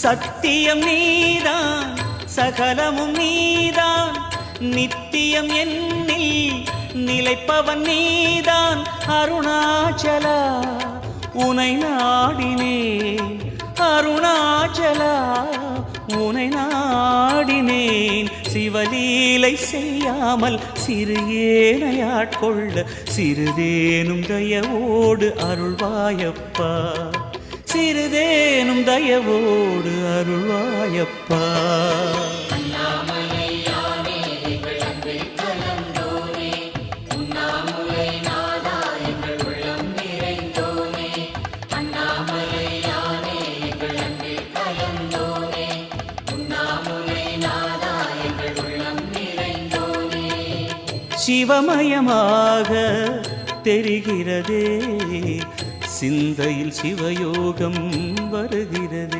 சத்தியம் நீதான் சகலமும் நீதான் நித்தியம் என்னில் நிலைப்பவன் நீதான் அருணாச்சலா உனை நாடினேன் அருணாச்சலா உனை நாடினேன் சிவலீலை செய்யாமல் சிறு ஏனையாட்கொள்ள சிறிதேனும் தயவோடு அருள்வாயப்பா சிறிதேனும் தயவோடு அருள்வாயப்பா சிவமயமாக தெரிகிறதே சிந்தையில் சிவயோகம் வருகிறது.